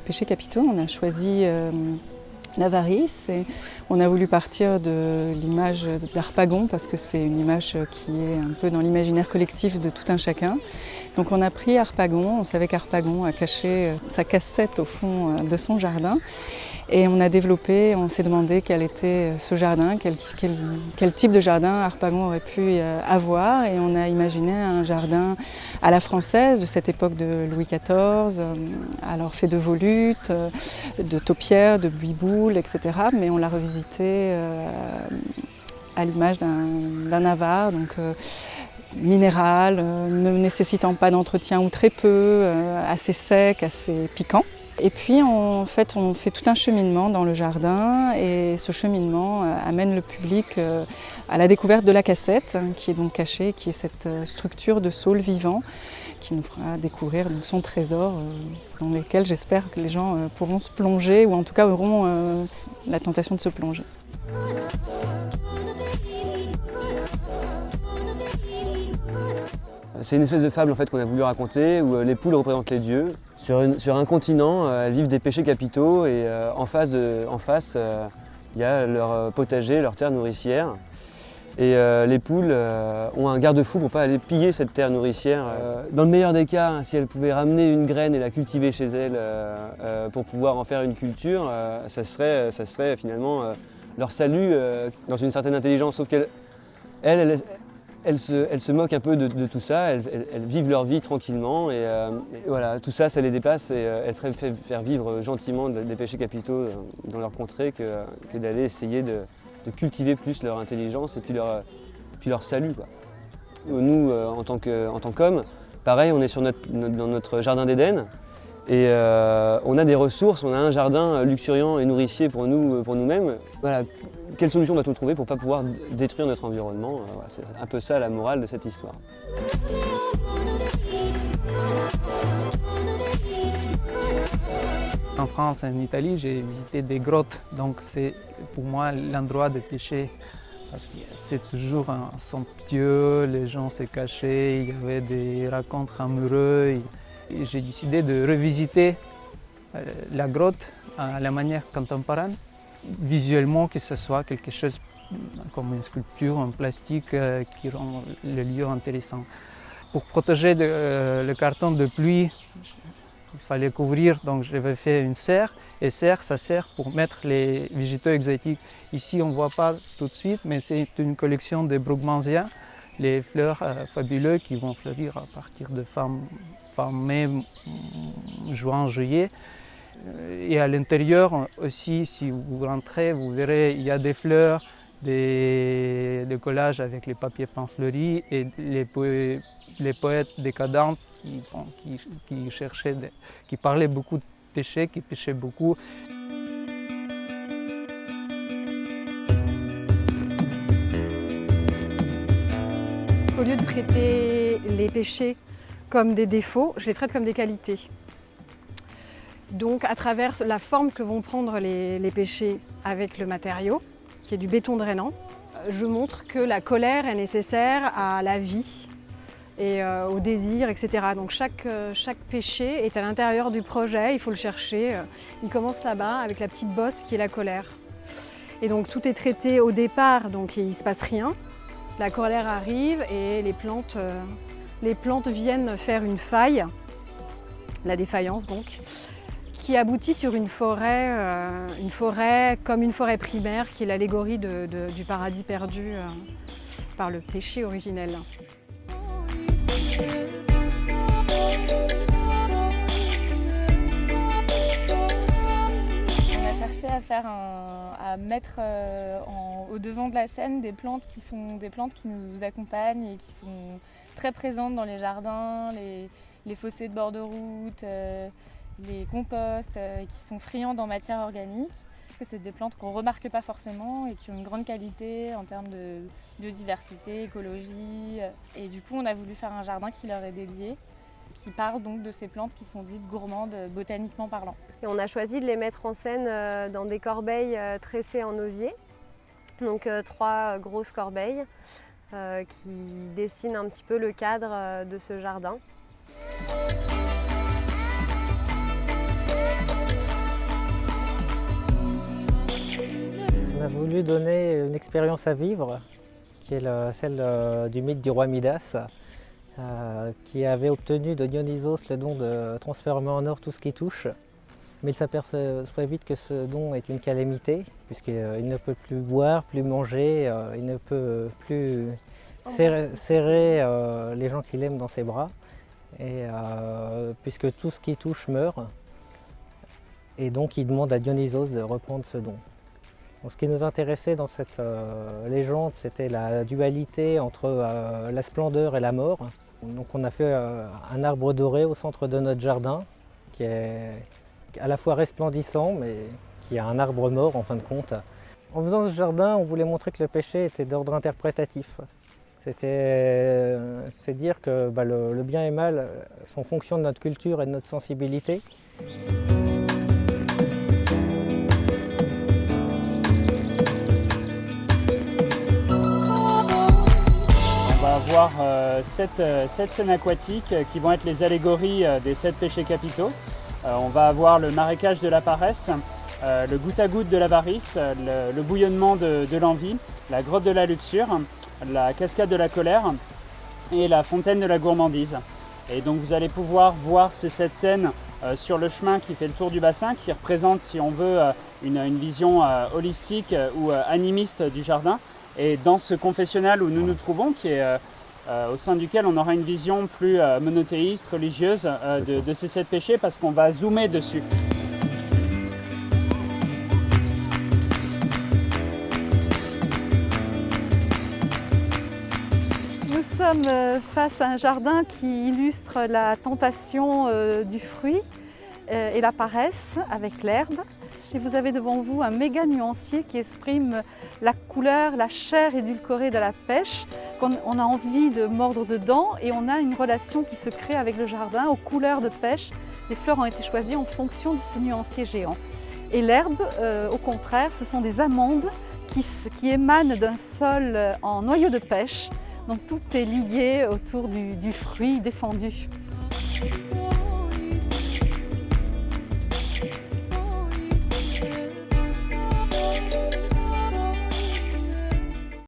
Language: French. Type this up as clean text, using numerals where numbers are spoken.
péchés capitaux, on a choisi l'avarice et on a voulu partir de l'image d'Harpagon parce que c'est une image qui est un peu dans l'imaginaire collectif de tout un chacun. Donc on a pris Harpagon, on savait qu'Harpagon a caché sa cassette au fond de son jardin. Et on a développé, on s'est demandé quel était ce jardin, quel type de jardin Harpagon aurait pu avoir. Et on a imaginé un jardin à la française de cette époque de Louis XIV, alors fait de volutes, de taupières, de buis-boules, etc. Mais on l'a revisité à l'image d'un avare, donc minéral, ne nécessitant pas d'entretien ou très peu, assez sec, assez piquant. Et puis on fait tout un cheminement dans le jardin et ce cheminement amène le public à la découverte de la cassette qui est donc cachée, qui est cette structure de saule vivant qui nous fera découvrir donc son trésor dans lequel j'espère que les gens pourront se plonger ou en tout cas auront la tentation de se plonger. C'est une espèce de fable en fait, qu'on a voulu raconter où les poules représentent les dieux. Sur un continent, elles vivent des péchés capitaux et en face, il y a leur potager, leur terre nourricière. Et les poules ont un garde-fou pour ne pas aller piller cette terre nourricière. Dans le meilleur des cas, si elles pouvaient ramener une graine et la cultiver chez elles pour pouvoir en faire une culture, ça serait finalement leur salut dans une certaine intelligence. Sauf qu'elles se moquent un peu de tout ça, elles vivent leur vie tranquillement et voilà, tout ça, ça les dépasse et elles préfèrent faire vivre gentiment des péchés capitaux dans leur contrée que d'aller essayer de cultiver plus leur intelligence et puis leur salut, quoi. Nous, en tant qu'hommes, pareil, on est dans notre jardin d'Éden et on a des ressources, on a un jardin luxuriant et nourricier pour nous-mêmes. Voilà. Quelle solution va-t-on trouver pour ne pas pouvoir détruire notre environnement? Voilà, c'est un peu ça la morale de cette histoire. En France et en Italie, j'ai visité des grottes, donc c'est pour moi l'endroit de pêcher. Parce que c'est toujours un somptueux, les gens se cachaient, il y avait des rencontres amoureuses. Et j'ai décidé de revisiter la grotte à la manière contemporaine. Visuellement, que ce soit quelque chose comme une sculpture en plastique qui rend le lieu intéressant. Pour protéger le carton de pluie, il fallait couvrir, donc j'avais fait une serre. Et serre, ça sert pour mettre les végétaux exotiques. Ici, on ne voit pas tout de suite, mais c'est une collection de brugmansia, les fleurs fabuleuses qui vont fleurir à partir de fin mai, juin, juillet. Et à l'intérieur aussi, si vous rentrez, vous verrez, il y a des fleurs, des collages avec les papiers peints fleuris et les poètes décadents qui parlaient beaucoup de péché, qui pêchaient beaucoup. Au lieu de traiter les péchés comme des défauts, je les traite comme des qualités. Donc à travers la forme que vont prendre les péchés avec le matériau, qui est du béton drainant, je montre que la colère est nécessaire à la vie et au désir, etc. Donc chaque péché est à l'intérieur du projet, il faut le chercher. Il commence là-bas avec la petite bosse qui est la colère. Et donc tout est traité au départ, donc il ne se passe rien. La colère arrive et les plantes viennent faire une faille, la défaillance donc, qui aboutit sur une forêt comme une forêt primaire qui est l'allégorie du paradis perdu par le péché originel. On a cherché à mettre au devant de la scène des plantes qui nous accompagnent et qui sont très présentes dans les jardins, les fossés de bord de route, les composts, qui sont friands en matière organique. Parce que c'est des plantes qu'on ne remarque pas forcément et qui ont une grande qualité en termes de biodiversité, écologie. Et du coup, on a voulu faire un jardin qui leur est dédié, qui parle donc de ces plantes qui sont dites gourmandes botaniquement parlant. Et on a choisi de les mettre en scène dans des corbeilles tressées en osier. Donc 3 grosses corbeilles qui dessinent un petit peu le cadre de ce jardin. voulu donner une expérience à vivre, qui est celle du mythe du roi Midas, qui avait obtenu de Dionysos le don de transformer en or tout ce qui touche. Mais il s'aperçoit vite que ce don est une calamité, puisqu'il ne peut plus boire, plus manger, il ne peut plus serrer les gens qu'il aime dans ses bras, et, puisque tout ce qui touche meurt. Et donc il demande à Dionysos de reprendre ce don. Donc, ce qui nous intéressait dans cette légende, c'était la dualité entre la splendeur et la mort. Donc on a fait un arbre doré au centre de notre jardin, qui est à la fois resplendissant, mais qui est un arbre mort en fin de compte. En faisant ce jardin, on voulait montrer que le péché était d'ordre interprétatif. C'est dire que le bien et le mal sont fonction de notre culture et de notre sensibilité. Voir 7 scènes aquatiques qui vont être les allégories des 7 péchés capitaux. On va avoir le marécage de la paresse, le goutte à goutte de l'avarice, le bouillonnement de l'envie, la grotte de la luxure, la cascade de la colère et la fontaine de la gourmandise. Et donc vous allez pouvoir voir ces 7 scènes sur le chemin qui fait le tour du bassin, qui représente, si on veut, une vision holistique ou animiste du jardin. Et dans ce confessionnal où nous nous trouvons, qui est au sein duquel on aura une vision plus monothéiste, religieuse de ces 7 péchés, parce qu'on va zoomer dessus. Nous sommes face à un jardin qui illustre la tentation du fruit et la paresse avec l'herbe. Et vous avez devant vous un méga nuancier qui exprime la couleur, la chair édulcorée de la pêche, qu'on a envie de mordre dedans, et on a une relation qui se crée avec le jardin aux couleurs de pêche. Les fleurs ont été choisies en fonction de ce nuancier géant. Et l'herbe, au contraire, ce sont des amandes qui émanent d'un sol en noyau de pêche. Donc tout est lié autour du fruit défendu.